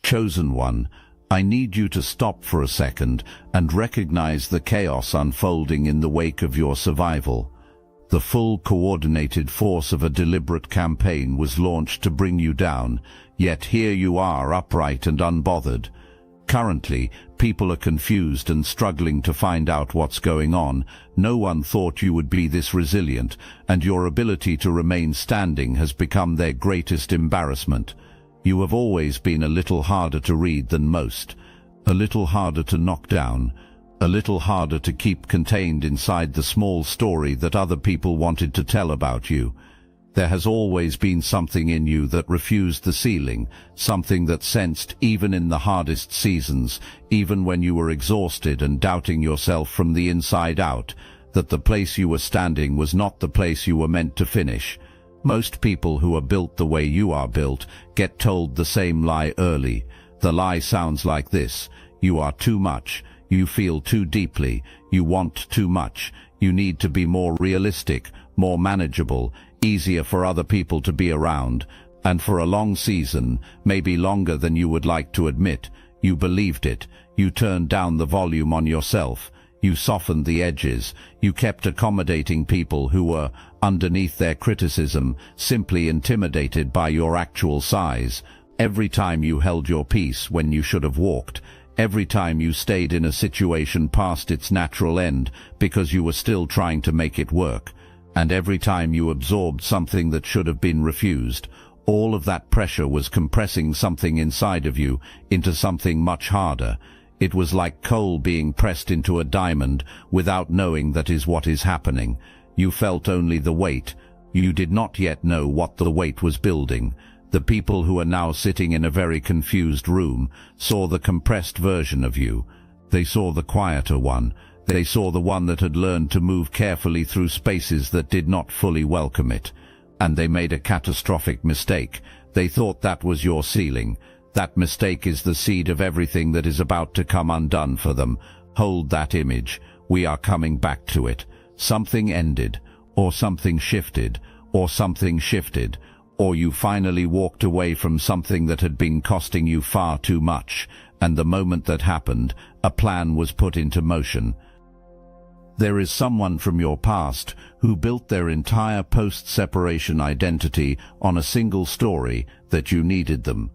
Chosen one, I need you to stop for a second and recognize the chaos unfolding in the wake of your survival. The full coordinated force of a deliberate campaign was launched to bring you down, yet here you are, upright and unbothered. Currently, people are confused and struggling to find out what's going on. No one thought you would be this resilient, and your ability to remain standing has become their greatest embarrassment. You have always been a little harder to read than most, a little harder to knock down, a little harder to keep contained inside the small story that other people wanted to tell about you. There has always been something in you that refused the ceiling, something that sensed even in the hardest seasons, even when you were exhausted and doubting yourself from the inside out, that the place you were standing was not the place you were meant to finish. Most people who are built the way you are built get told the same lie early. The lie sounds like this: you are too much, you feel too deeply, you want too much, you need to be more realistic, more manageable, easier for other people to be around. And for a long season, maybe longer than you would like to admit, you believed it. You turned down the volume on yourself. You softened the edges. You kept accommodating people who were, underneath their criticism, simply intimidated by your actual size. Every time you held your peace when you should have walked, every time you stayed in a situation past its natural end because you were still trying to make it work, and every time you absorbed something that should have been refused, all of that pressure was compressing something inside of you into something much harder. It was like coal being pressed into a diamond without knowing that is what is happening. You felt only the weight. You did not yet know what the weight was building. The people who are now sitting in a very confused room saw the compressed version of you. They saw the quieter one. They saw the one that had learned to move carefully through spaces that did not fully welcome it. And they made a catastrophic mistake. They thought that was your ceiling. That mistake is the seed of everything that is about to come undone for them. Hold that image. We are coming back to it. Something ended, or something shifted, or something shifted, or you finally walked away from something that had been costing you far too much, and the moment that happened, a plan was put into motion. There is someone from your past who built their entire post-separation identity on a single story that you needed them,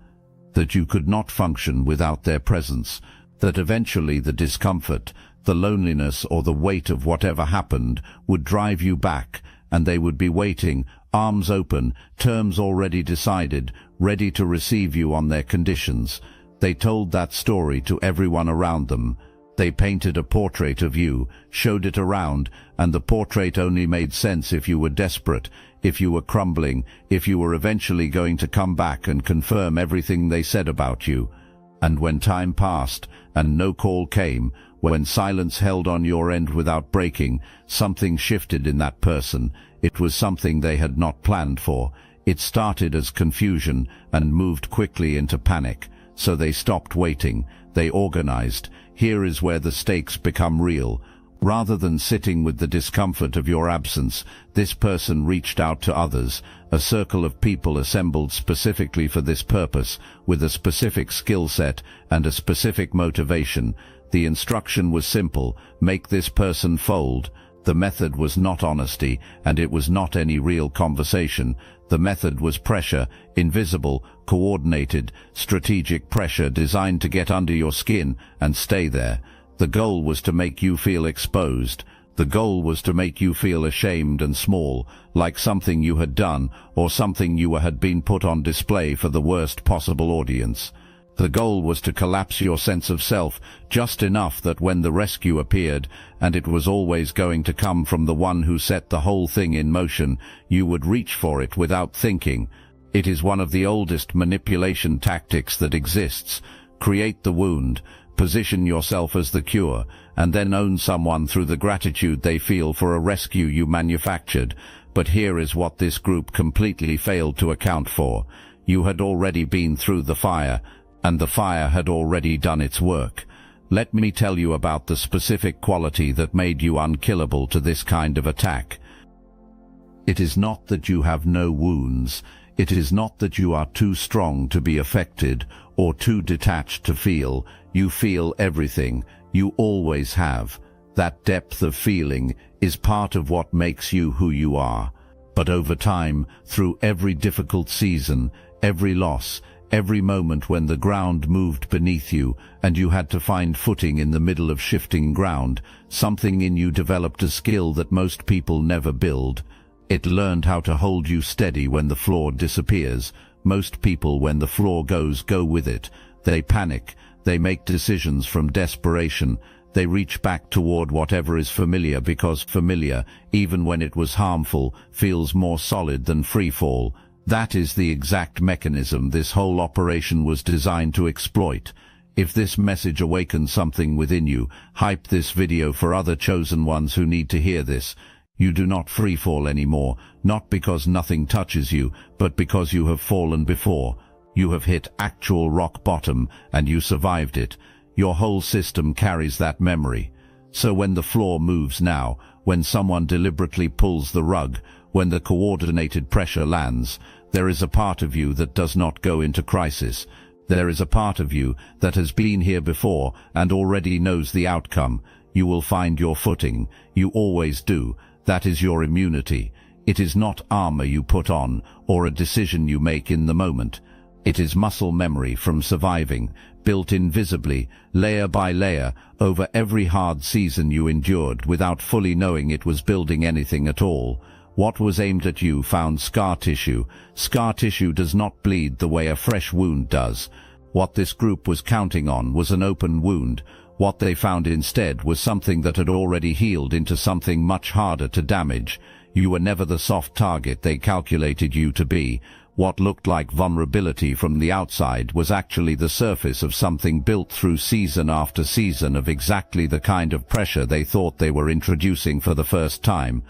that you could not function without their presence, that eventually the discomfort, the loneliness or the weight of whatever happened would drive you back, and they would be waiting, arms open, terms already decided, ready to receive you on their conditions. They told that story to everyone around them. They painted a portrait of you, showed it around, and the portrait only made sense if you were desperate, if you were crumbling, if you were eventually going to come back and confirm everything they said about you. And when time passed, and no call came, when silence held on your end without breaking, something shifted in that person. It was something they had not planned for. It started as confusion and moved quickly into panic. So they stopped waiting. They organized. Here is where the stakes become real. Rather than sitting with the discomfort of your absence, this person reached out to others, a circle of people assembled specifically for this purpose, with a specific skill set and a specific motivation. The instruction was simple: make this person fold. The method was not honesty, and it was not any real conversation. The method was pressure, invisible, coordinated, strategic pressure designed to get under your skin and stay there. The goal was to make you feel exposed. The goal was to make you feel ashamed and small, like something you had done or something you had been put on display for the worst possible audience. The goal was to collapse your sense of self just enough that when the rescue appeared, and it was always going to come from the one who set the whole thing in motion, you would reach for it without thinking. It is one of the oldest manipulation tactics that exists. Create the wound, position yourself as the cure, and then own someone through the gratitude they feel for a rescue you manufactured. But here is what this group completely failed to account for. You had already been through the fire, and the fire had already done its work. Let me tell you about the specific quality that made you unkillable to this kind of attack. It is not that you have no wounds. It is not that you are too strong to be affected, or too detached to feel. You feel everything. You always have. That depth of feeling is part of what makes you who you are. But over time, through every difficult season, every loss, every moment when the ground moved beneath you and you had to find footing in the middle of shifting ground, something in you developed a skill that most people never build. It learned how to hold you steady when the floor disappears. Most people, when the floor goes, go with it. They panic. They make decisions from desperation. They reach back toward whatever is familiar because familiar, even when it was harmful, feels more solid than free fall. That is the exact mechanism this whole operation was designed to exploit. If this message awakens something within you, hype this video for other chosen ones who need to hear this. You do not free fall anymore, not because nothing touches you, but because you have fallen before. You have hit actual rock bottom, and you survived it. Your whole system carries that memory. So when the floor moves now, when someone deliberately pulls the rug, when the coordinated pressure lands, there is a part of you that does not go into crisis. There is a part of you that has been here before and already knows the outcome. You will find your footing. You always do. That is your immunity. It is not armor you put on or a decision you make in the moment. It is muscle memory from surviving, built invisibly, layer by layer, over every hard season you endured without fully knowing it was building anything at all. What was aimed at you found scar tissue. Scar tissue does not bleed the way a fresh wound does. What this group was counting on was an open wound. What they found instead was something that had already healed into something much harder to damage. You were never the soft target they calculated you to be. What looked like vulnerability from the outside was actually the surface of something built through season after season of exactly the kind of pressure they thought they were introducing for the first time.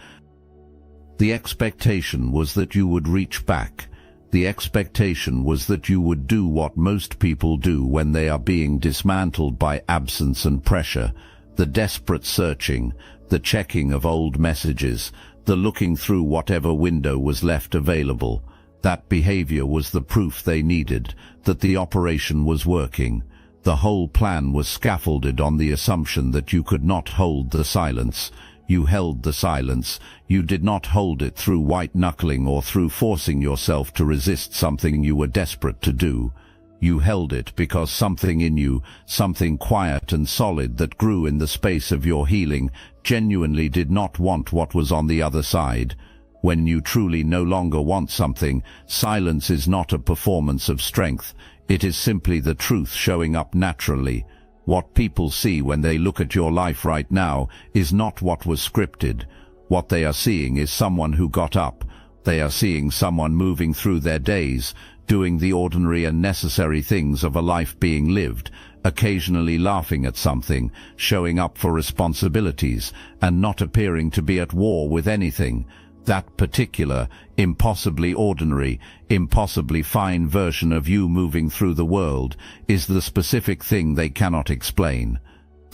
The expectation was that you would reach back. The expectation was that you would do what most people do when they are being dismantled by absence and pressure. The desperate searching, the checking of old messages, the looking through whatever window was left available. That behavior was the proof they needed, that the operation was working. The whole plan was scaffolded on the assumption that you could not hold the silence. You held the silence. You did not hold it through white-knuckling or through forcing yourself to resist something you were desperate to do. You held it because something in you, something quiet and solid that grew in the space of your healing, genuinely did not want what was on the other side. When you truly no longer want something, silence is not a performance of strength. It is simply the truth showing up naturally. What people see when they look at your life right now is not what was scripted. What they are seeing is someone who got up. They are seeing someone moving through their days, doing the ordinary and necessary things of a life being lived, occasionally laughing at something, showing up for responsibilities, and not appearing to be at war with anything. That particular, impossibly ordinary, impossibly fine version of you moving through the world is the specific thing they cannot explain.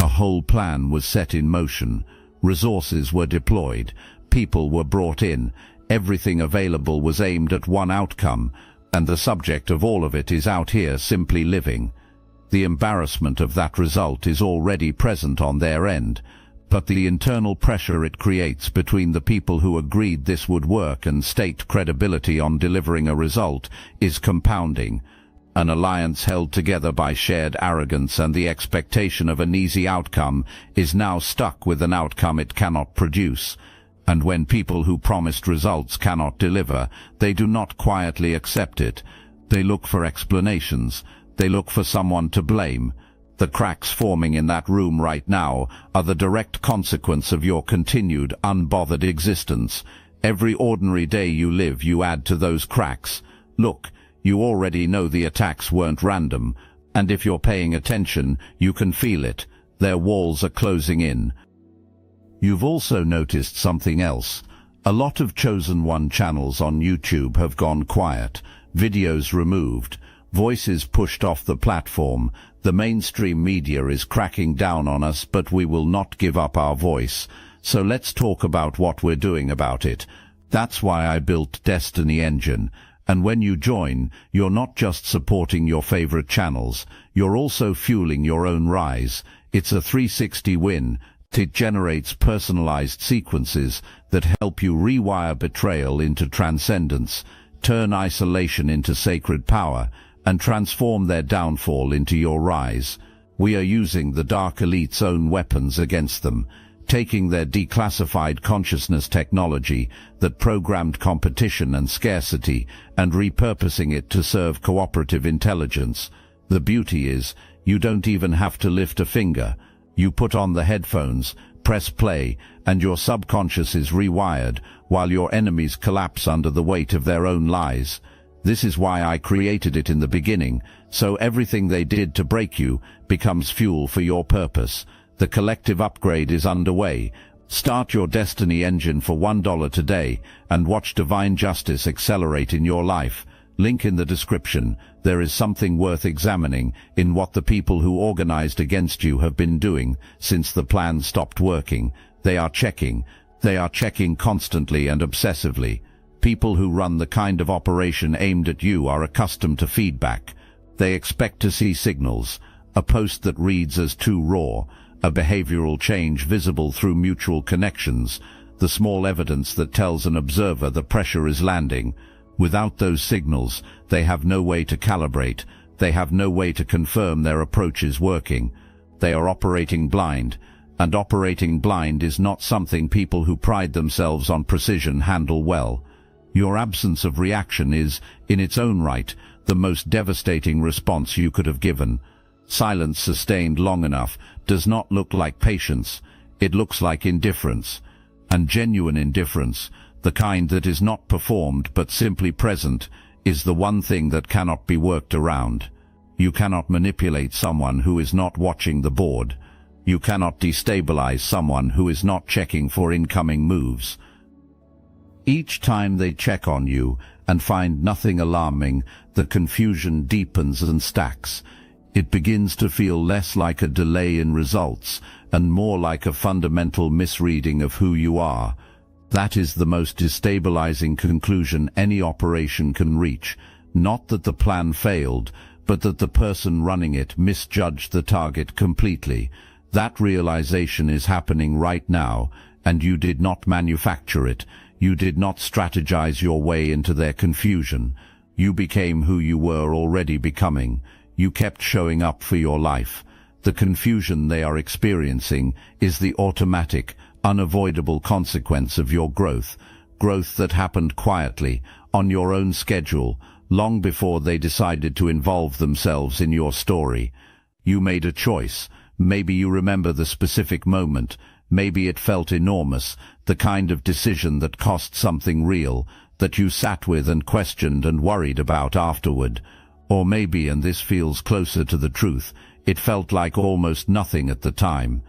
A whole plan was set in motion. Resources were deployed. People were brought in. Everything available was aimed at one outcome, and the subject of all of it is out here simply living. The embarrassment of that result is already present on their end, but the internal pressure it creates between the people who agreed this would work and staked credibility on delivering a result is compounding. An alliance held together by shared arrogance and the expectation of an easy outcome is now stuck with an outcome it cannot produce. And when people who promised results cannot deliver, they do not quietly accept it. They look for explanations. They look for someone to blame. The cracks forming in that room right now are the direct consequence of your continued, unbothered existence. Every ordinary day you live, you add to those cracks. Look, you already know the attacks weren't random, and if you're paying attention, you can feel it. Their walls are closing in. You've also noticed something else. A lot of Chosen One channels on YouTube have gone quiet, videos removed, voices pushed off the platform. The mainstream media is cracking down on us, but we will not give up our voice. So let's talk about what we're doing about it. That's why I built Destiny Engine, And when you join, you're not just supporting your favorite channels, you're also fueling your own rise. It's a 360 win. It generates personalized sequences that help you rewire betrayal into transcendence, turn isolation into sacred power, and transform their downfall into your rise. We are using the Dark Elite's own weapons against them, taking their declassified consciousness technology that programmed competition and scarcity and repurposing it to serve cooperative intelligence. The beauty is, you don't even have to lift a finger. You put on the headphones, press play, and your subconscious is rewired while your enemies collapse under the weight of their own lies. This is why I created it in the beginning, so everything they did to break you becomes fuel for your purpose. The collective upgrade is underway. Start your destiny engine for $1 today and watch divine justice accelerate in your life. Link in the description. There is something worth examining in what the people who organized against you have been doing since the plan stopped working. They are checking. They are checking constantly and obsessively. People who run the kind of operation aimed at you are accustomed to feedback. They expect to see signals, a post that reads as too raw, a behavioral change visible through mutual connections, the small evidence that tells an observer the pressure is landing. Without those signals, they have no way to calibrate. They have no way to confirm their approach is working. They are operating blind, and operating blind is not something people who pride themselves on precision handle well. Your absence of reaction is, in its own right, the most devastating response you could have given. Silence sustained long enough does not look like patience. It looks like indifference. And genuine indifference, the kind that is not performed but simply present, is the one thing that cannot be worked around. You cannot manipulate someone who is not watching the board. You cannot destabilize someone who is not checking for incoming moves. Each time they check on you and find nothing alarming, the confusion deepens and stacks. It begins to feel less like a delay in results and more like a fundamental misreading of who you are. That is the most destabilizing conclusion any operation can reach. Not that the plan failed, but that the person running it misjudged the target completely. That realization is happening right now, and you did not manufacture it. You did not strategize your way into their confusion. You became who you were already becoming. You kept showing up for your life. The confusion they are experiencing is the automatic, unavoidable consequence of your growth that happened quietly, on your own schedule, long before they decided to involve themselves in your story. You made a choice. Maybe you remember the specific moment. Maybe it felt enormous, the kind of decision that cost something real, that you sat with and questioned and worried about afterward. Or maybe, and this feels closer to the truth, it felt like almost nothing at the time.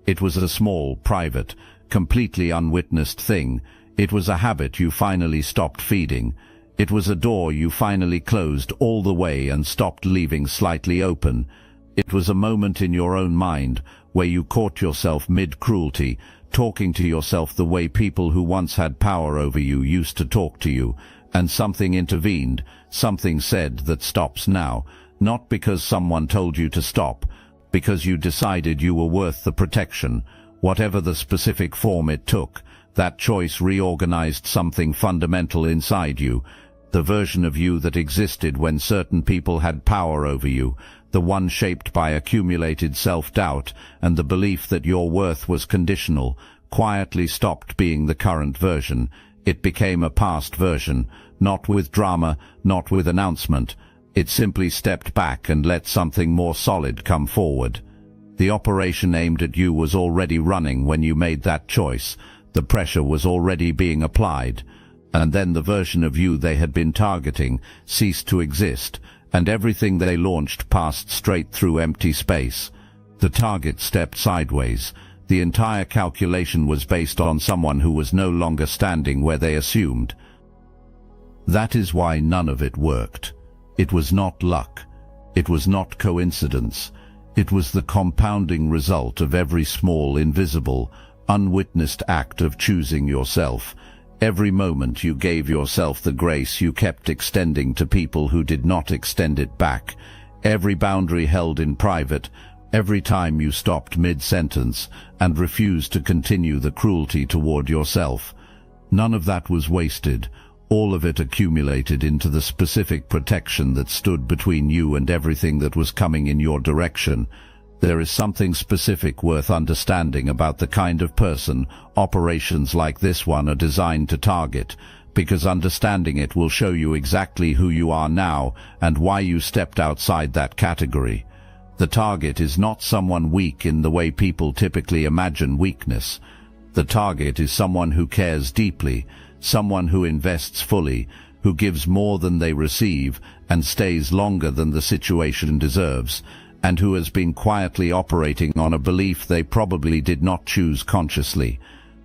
It was a small, private, completely unwitnessed thing. It was a habit you finally stopped feeding. It was a door you finally closed all the way and stopped leaving slightly open. It was a moment in your own mind where you caught yourself mid-cruelty, talking to yourself the way people who once had power over you used to talk to you, and something intervened, something said that stops now, not because someone told you to stop, because you decided you were worth the protection. Whatever the specific form it took, that choice reorganized something fundamental inside you, the version of you that existed when certain people had power over you, the one shaped by accumulated self-doubt and the belief that your worth was conditional, quietly stopped being the current version. It became a past version, not with drama, not with announcement. It simply stepped back and let something more solid come forward. The operation aimed at you was already running when you made that choice. The pressure was already being applied. And then the version of you they had been targeting ceased to exist, and everything they launched passed straight through empty space. The target stepped sideways. The entire calculation was based on someone who was no longer standing where they assumed. That is why none of it worked. It was not luck. It was not coincidence. It was the compounding result of every small, invisible, unwitnessed act of choosing yourself. Every moment you gave yourself the grace you kept extending to people who did not extend it back. Every boundary held in private, every time you stopped mid-sentence and refused to continue the cruelty toward yourself. None of that was wasted. All of it accumulated into the specific protection that stood between you and everything that was coming in your direction. There is something specific worth understanding about the kind of person operations like this one are designed to target, because understanding it will show you exactly who you are now and why you stepped outside that category. The target is not someone weak in the way people typically imagine weakness. The target is someone who cares deeply, someone who invests fully, who gives more than they receive and stays longer than the situation deserves, and who has been quietly operating on a belief they probably did not choose consciously.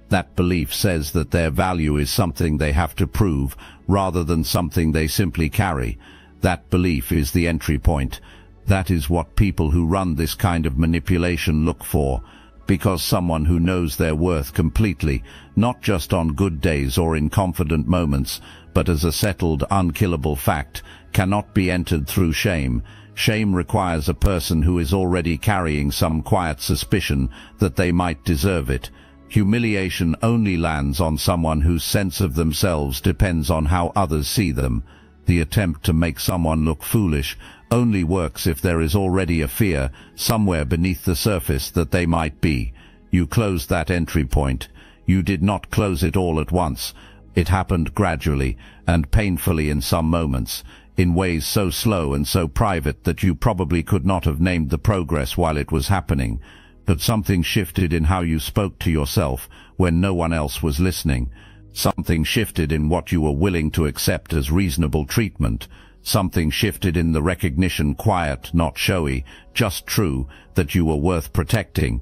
That belief says that their value is something they have to prove rather than something they simply carry. That belief is the entry point. That is what people who run this kind of manipulation look for, because someone who knows their worth completely, not just on good days or in confident moments, but as a settled, unkillable fact, cannot be entered through shame. Shame requires a person who is already carrying some quiet suspicion that they might deserve it. Humiliation only lands on someone whose sense of themselves depends on how others see them. The attempt to make someone look foolish only works if there is already a fear somewhere beneath the surface that they might be. You closed that entry point. You did not close it all at once. It happened gradually and painfully in some moments, in ways so slow and so private that you probably could not have named the progress while it was happening. But something shifted in how you spoke to yourself when no one else was listening. Something shifted in what you were willing to accept as reasonable treatment. Something shifted in the recognition, quiet, not showy, just true, that you were worth protecting.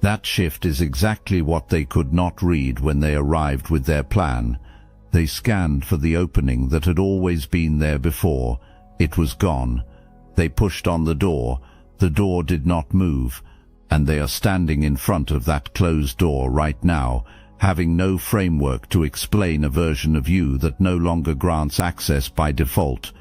That shift is exactly what they could not read when they arrived with their plan. They scanned for the opening that had always been there before. It was gone. They pushed on the door. The door did not move, and they are standing in front of that closed door right now, having no framework to explain a version of you that no longer grants access by default.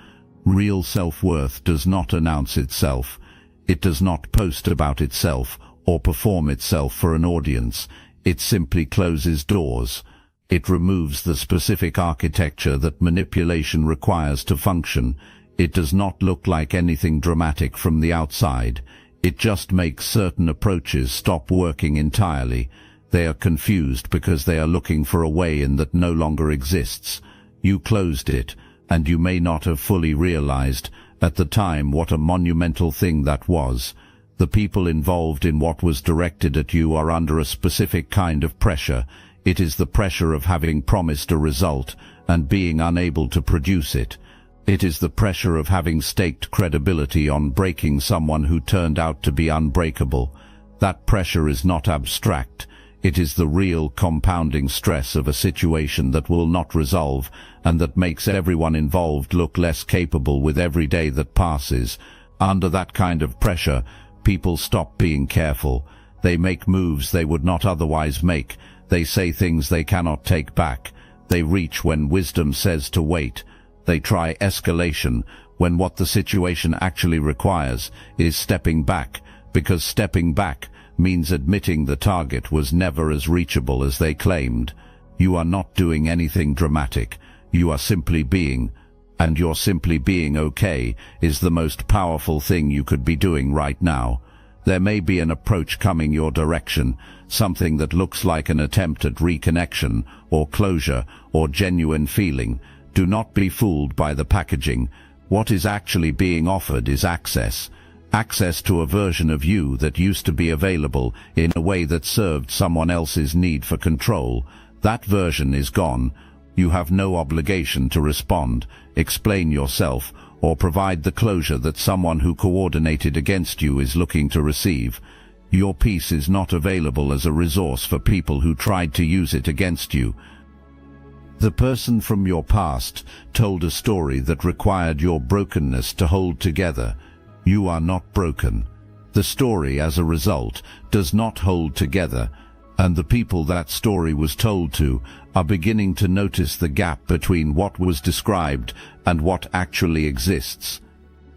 Real self-worth does not announce itself. It does not post about itself or perform itself for an audience. It simply closes doors. It removes the specific architecture that manipulation requires to function. It does not look like anything dramatic from the outside. It just makes certain approaches stop working entirely. They are confused because they are looking for a way in that no longer exists. You closed it, and you may not have fully realized at the time what a monumental thing that was. The people involved in what was directed at you are under a specific kind of pressure. It is the pressure of having promised a result and being unable to produce it. It is the pressure of having staked credibility on breaking someone who turned out to be unbreakable. That pressure is not abstract. It is the real compounding stress of a situation that will not resolve and that makes everyone involved look less capable with every day that passes. Under that kind of pressure, people stop being careful. They make moves they would not otherwise make. They say things they cannot take back. They reach when wisdom says to wait. They try escalation when what the situation actually requires is stepping back, because stepping back means admitting the target was never as reachable as they claimed. You are not doing anything dramatic. You are simply being, and your simply being okay is the most powerful thing you could be doing right now. There may be an approach coming your direction, something that looks like an attempt at reconnection or closure or genuine feeling. Do not be fooled by the packaging. What is actually being offered is access. Access to a version of you that used to be available in a way that served someone else's need for control. That version is gone. You have no obligation to respond, explain yourself, or provide the closure that someone who coordinated against you is looking to receive. Your peace is not available as a resource for people who tried to use it against you. The person from your past told a story that required your brokenness to hold together. You are not broken. The story, as a result, does not hold together, And the people that story was told to are beginning to notice the gap between what was described and what actually exists.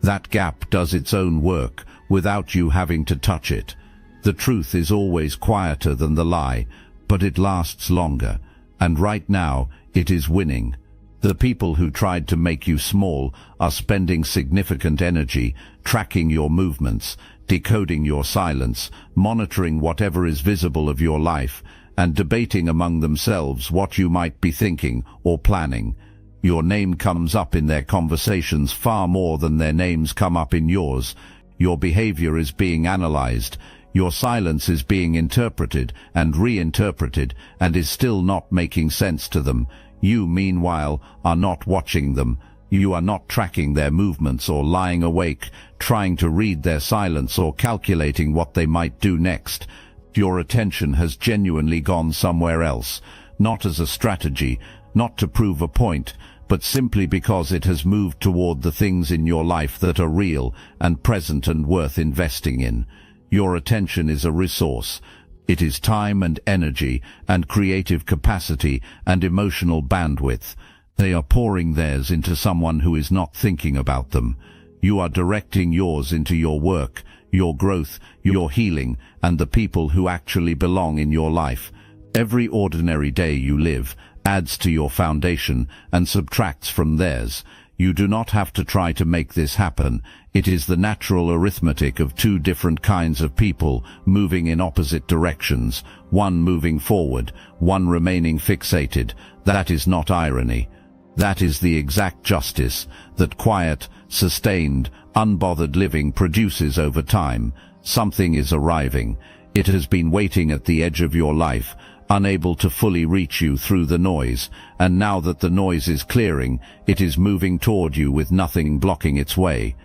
That gap does its own work without you having to touch it. The truth is always quieter than the lie, but it lasts longer, and right now it is winning. The people who tried to make you small are spending significant energy tracking your movements, decoding your silence, monitoring whatever is visible of your life, and debating among themselves what you might be thinking or planning. Your name comes up in their conversations far more than their names come up in yours. Your behavior is being analyzed. Your silence is being interpreted and reinterpreted and is still not making sense to them. You, meanwhile, are not watching them. You are not tracking their movements or lying awake, trying to read their silence or calculating what they might do next. Your attention has genuinely gone somewhere else, not as a strategy, not to prove a point, but simply because it has moved toward the things in your life that are real and present and worth investing in. Your attention is a resource. It is time and energy and creative capacity and emotional bandwidth. They are pouring theirs into someone who is not thinking about them. You are directing yours into your work, your growth, your healing, and the people who actually belong in your life. Every ordinary day you live adds to your foundation and subtracts from theirs. You do not have to try to make this happen. It is the natural arithmetic of two different kinds of people moving in opposite directions, one moving forward, one remaining fixated. That is not irony. That is the exact justice that quiet, sustained, unbothered living produces over time. Something is arriving. It has been waiting at the edge of your life, unable to fully reach you through the noise, and now that the noise is clearing, it is moving toward you with nothing blocking its way.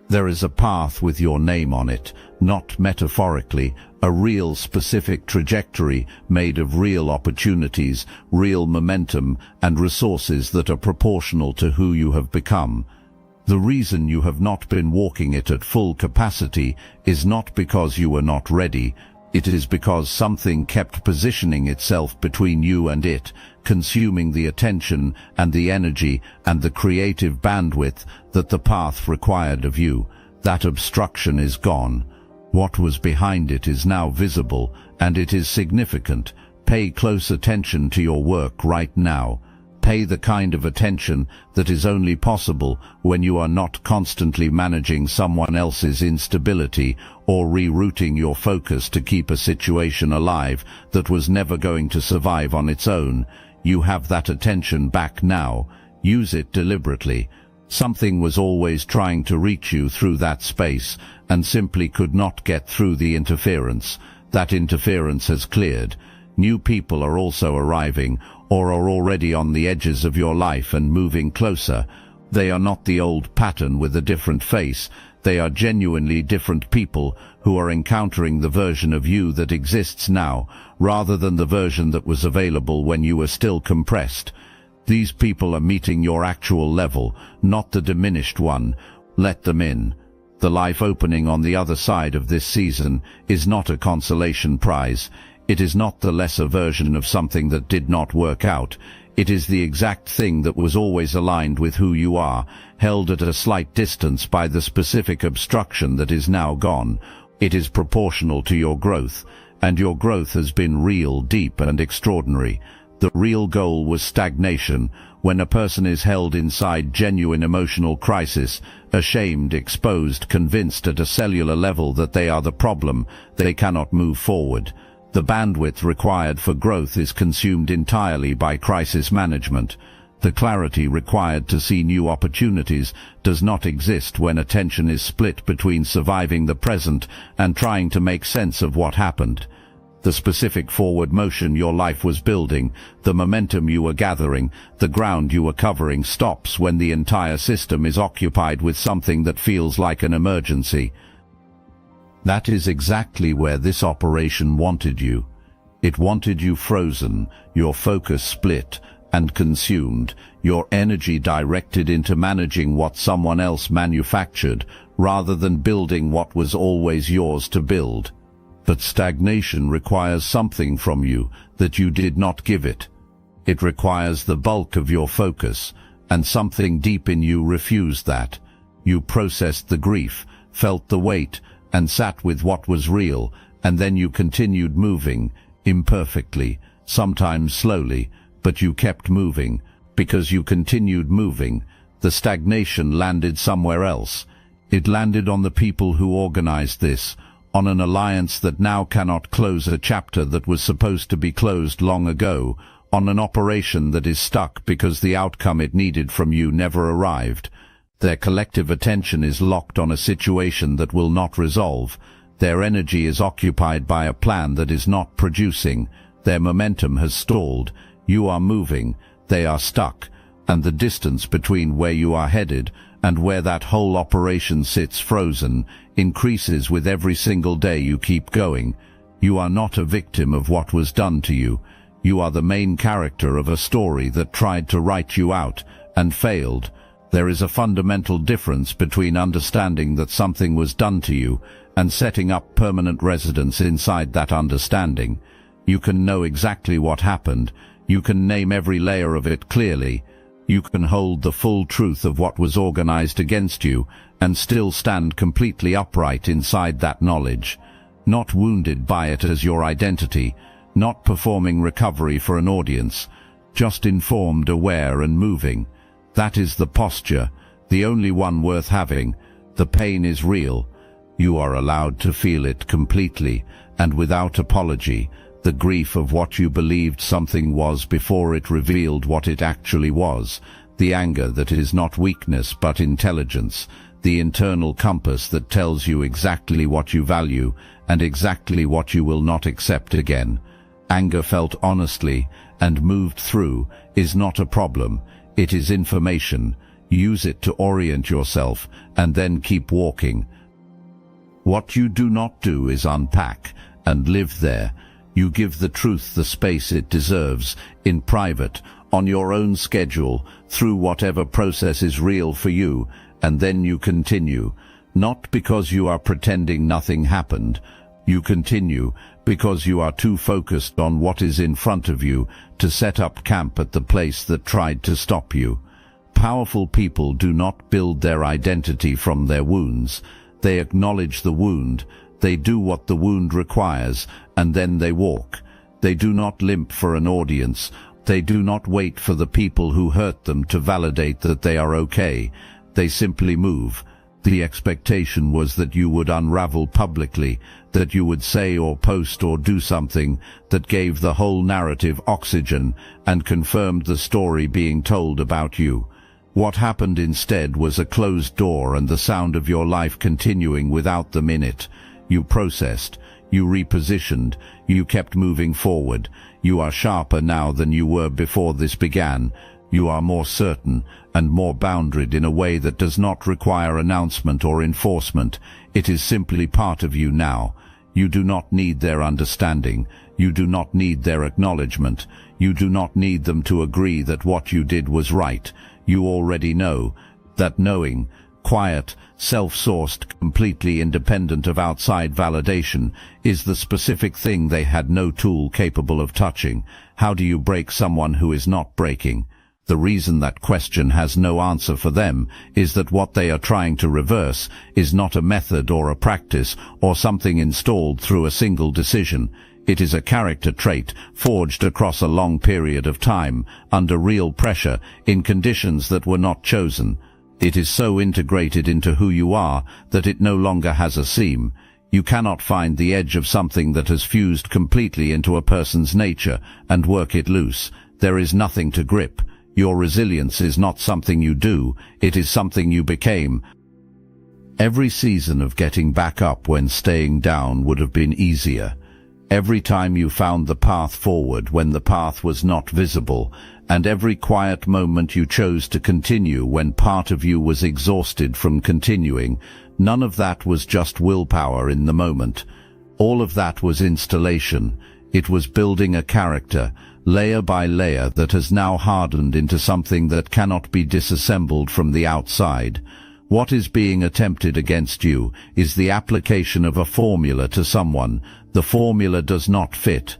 There is a path with your name on it, not metaphorically, a real specific trajectory made of real opportunities, real momentum, and resources that are proportional to who you have become. The reason you have not been walking it at full capacity is not because you were not ready. It is because something kept positioning itself between you and it, consuming the attention and the energy and the creative bandwidth that the path required of you. That obstruction is gone. What was behind it is now visible, and it is significant. Pay close attention to your work right now. Pay the kind of attention that is only possible when you are not constantly managing someone else's instability or rerouting your focus to keep a situation alive that was never going to survive on its own. You have that attention back now. Use it deliberately. Something was always trying to reach you through that space and simply could not get through the interference. That interference has cleared. New people are also arriving or are already on the edges of your life and moving closer. They are not the old pattern with a different face. They are genuinely different people who are encountering the version of you that exists now, rather than the version that was available when you were still compressed. These people are meeting your actual level, not the diminished one. Let them in. The life opening on the other side of this season is not a consolation prize. It is not the lesser version of something that did not work out. It is the exact thing that was always aligned with who you are, held at a slight distance by the specific obstruction that is now gone. It is proportional to your growth, and your growth has been real, deep, and extraordinary. The real goal was stagnation, when a person is held inside genuine emotional crisis, ashamed, exposed, convinced at a cellular level that they are the problem, they cannot move forward. The bandwidth required for growth is consumed entirely by crisis management. The clarity required to see new opportunities does not exist when attention is split between surviving the present and trying to make sense of what happened. The specific forward motion your life was building, the momentum you were gathering, the ground you were covering stops when the entire system is occupied with something that feels like an emergency. That is exactly where this operation wanted you. It wanted you frozen, your focus split and consumed, your energy directed into managing what someone else manufactured, rather than building what was always yours to build. But stagnation requires something from you that you did not give it. It requires the bulk of your focus, and something deep in you refused that. You processed the grief, felt the weight, and sat with what was real, and then you continued moving, imperfectly, sometimes slowly, but you kept moving. Because you continued moving, the stagnation landed somewhere else. It landed on the people who organized this, on an alliance that now cannot close a chapter that was supposed to be closed long ago, on an operation that is stuck because the outcome it needed from you never arrived. Their collective attention is locked on a situation that will not resolve. Their energy is occupied by a plan that is not producing. Their momentum has stalled. You are moving. They are stuck. And the distance between where you are headed and where that whole operation sits frozen increases with every single day you keep going. You are not a victim of what was done to you. You are the main character of a story that tried to write you out and failed. There is a fundamental difference between understanding that something was done to you and setting up permanent residence inside that understanding. You can know exactly what happened. You can name every layer of it clearly. You can hold the full truth of what was organized against you and still stand completely upright inside that knowledge, not wounded by it as your identity, not performing recovery for an audience, just informed, aware, and moving. That is the posture, the only one worth having. The pain is real. You are allowed to feel it completely and without apology, the grief of what you believed something was before it revealed what it actually was, the anger that is not weakness but intelligence, the internal compass that tells you exactly what you value and exactly what you will not accept again. Anger felt honestly and moved through is not a problem. It is information. Use it to orient yourself and then keep walking. What you do not do is unpack and live there. You give the truth the space it deserves, in private, on your own schedule, through whatever process is real for you, and then you continue. Not because you are pretending nothing happened. You continue because you are too focused on what is in front of you to set up camp at the place that tried to stop you. Powerful people do not build their identity from their wounds. They acknowledge the wound. They do what the wound requires, and then they walk. They do not limp for an audience. They do not wait for the people who hurt them to validate that they are okay. They simply move. The expectation was that you would unravel publicly, that you would say or post or do something that gave the whole narrative oxygen and confirmed the story being told about you. What happened instead was a closed door and the sound of your life continuing without them in it. You processed, you repositioned, you kept moving forward. You are sharper now than you were before this began. You are more certain and more boundaried in a way that does not require announcement or enforcement. It is simply part of you now. You do not need their understanding. You do not need their acknowledgement. You do not need them to agree that what you did was right. You already know. That knowing, quiet, self-sourced, completely independent of outside validation, is the specific thing they had no tool capable of touching. How do you break someone who is not breaking? The reason that question has no answer for them is that what they are trying to reverse is not a method or a practice or something installed through a single decision. It is a character trait forged across a long period of time, under real pressure, in conditions that were not chosen. It is so integrated into who you are that it no longer has a seam. You cannot find the edge of something that has fused completely into a person's nature and work it loose. There is nothing to grip. Your resilience is not something you do, it is something you became. Every season of getting back up when staying down would have been easier. Every time you found the path forward when the path was not visible, and every quiet moment you chose to continue when part of you was exhausted from continuing, none of that was just willpower in the moment. All of that was installation. It was building a character, layer by layer, that has now hardened into something that cannot be disassembled from the outside. What is being attempted against you is the application of a formula to someone. The formula does not fit.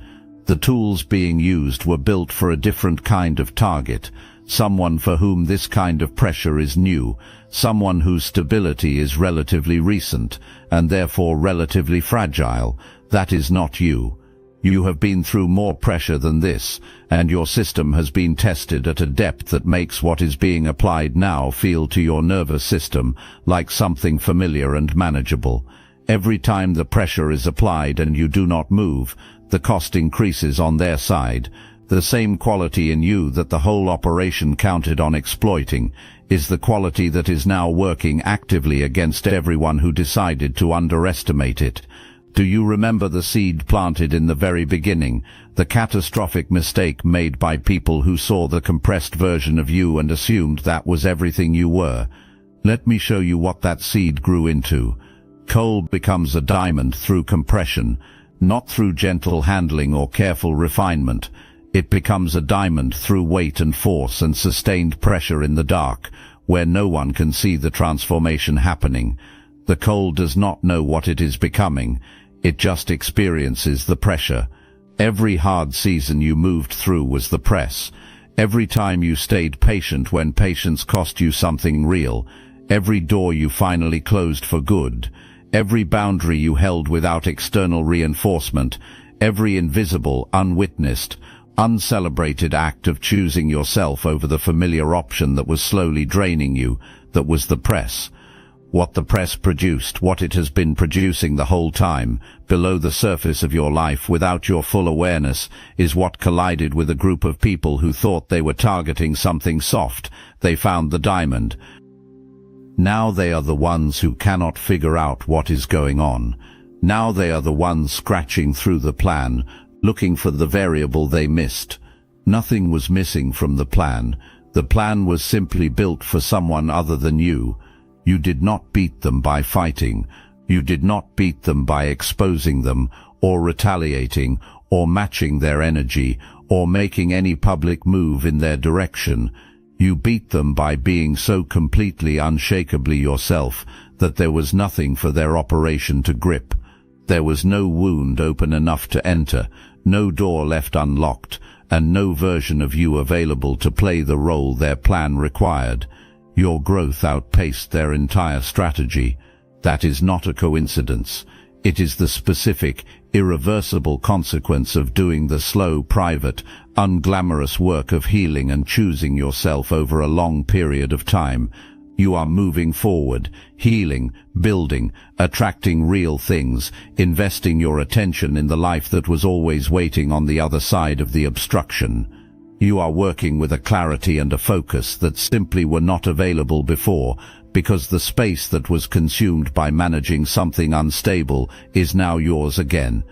The tools being used were built for a different kind of target, someone for whom this kind of pressure is new, someone whose stability is relatively recent, and therefore relatively fragile. That is not you. You have been through more pressure than this, and your system has been tested at a depth that makes what is being applied now feel to your nervous system like something familiar and manageable. Every time the pressure is applied and you do not move, the cost increases on their side. The same quality in you that the whole operation counted on exploiting is the quality that is now working actively against everyone who decided to underestimate it. Do you remember the seed planted in the very beginning, the catastrophic mistake made by people who saw the compressed version of you and assumed that was everything you were? Let me show you what that seed grew into. Coal becomes a diamond through compression, not through gentle handling or careful refinement. It becomes a diamond through weight and force and sustained pressure in the dark, where no one can see the transformation happening. The coal does not know what it is becoming. It just experiences the pressure. Every hard season you moved through was the press. Every time you stayed patient when patience cost you something real. Every door you finally closed for good. Every boundary you held without external reinforcement. Every invisible, unwitnessed, uncelebrated act of choosing yourself over the familiar option that was slowly draining you, that was the press. What the press produced, what it has been producing the whole time, below the surface of your life without your full awareness, is what collided with a group of people who thought they were targeting something soft. They found the diamond. Now they are the ones who cannot figure out what is going on. Now they are the ones scratching through the plan, looking for the variable they missed. Nothing was missing from the plan. The plan was simply built for someone other than you. You did not beat them by fighting. You did not beat them by exposing them, or retaliating, or matching their energy, or making any public move in their direction. You beat them by being so completely unshakably yourself that there was nothing for their operation to grip. There was no wound open enough to enter, no door left unlocked, and no version of you available to play the role their plan required. Your growth outpaced their entire strategy. That is not a coincidence. It is the specific, irreversible consequence of doing the slow, private, unglamorous work of healing and choosing yourself over a long period of time. You are moving forward, healing, building, attracting real things, investing your attention in the life that was always waiting on the other side of the obstruction. You are working with a clarity and a focus that simply were not available before, because the space that was consumed by managing something unstable is now yours again.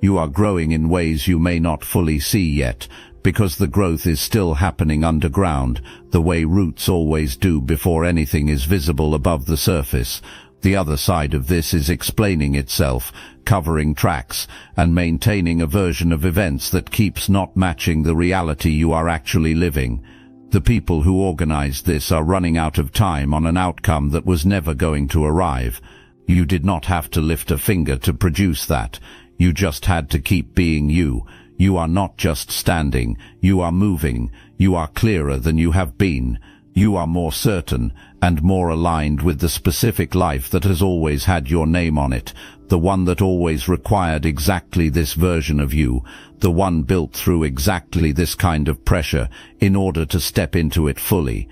You are growing in ways you may not fully see yet, because the growth is still happening underground, the way roots always do before anything is visible above the surface. The other side of this is explaining itself, covering tracks, and maintaining a version of events that keeps not matching the reality you are actually living. The people who organized this are running out of time on an outcome that was never going to arrive. You did not have to lift a finger to produce that. You just had to keep being you. You are not just standing, you are moving. You are clearer than you have been. You are more certain and more aligned with the specific life that has always had your name on it, the one that always required exactly this version of you, the one built through exactly this kind of pressure in order to step into it fully.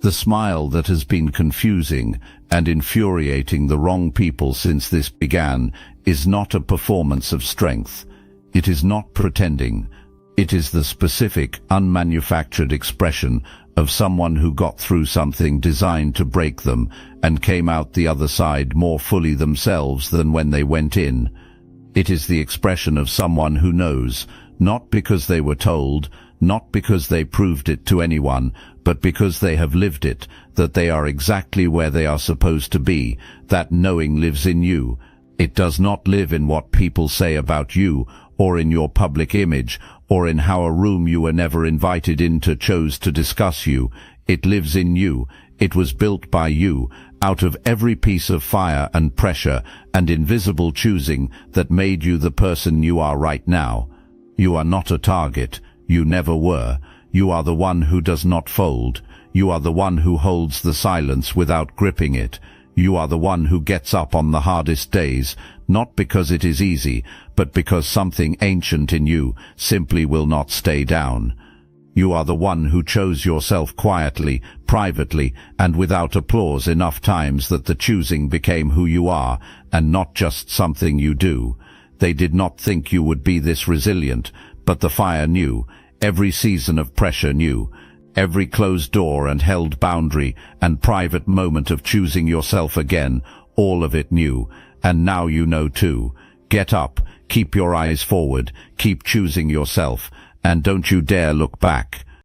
The smile that has been confusing and infuriating the wrong people since this began is not a performance of strength. It is not pretending. It is the specific, unmanufactured expression of someone who got through something designed to break them and came out the other side more fully themselves than when they went in. It is the expression of someone who knows, not because they were told, not because they proved it to anyone, but because they have lived it, that they are exactly where they are supposed to be. That knowing lives in you. It does not live in what people say about you, or in your public image, or in how a room you were never invited into chose to discuss you. It lives in you. It was built by you, out of every piece of fire and pressure and invisible choosing that made you the person you are right now. You are not a target. You never were. You are the one who does not fold. You are the one who holds the silence without gripping it. You are the one who gets up on the hardest days, not because it is easy, but because something ancient in you simply will not stay down. You are the one who chose yourself quietly, privately, and without applause enough times that the choosing became who you are, and not just something you do. They did not think you would be this resilient, but the fire knew. Every season of pressure knew. Every closed door and held boundary and private moment of choosing yourself again, all of it knew. And now you know too. Get up, keep your eyes forward, keep choosing yourself, and don't you dare look back.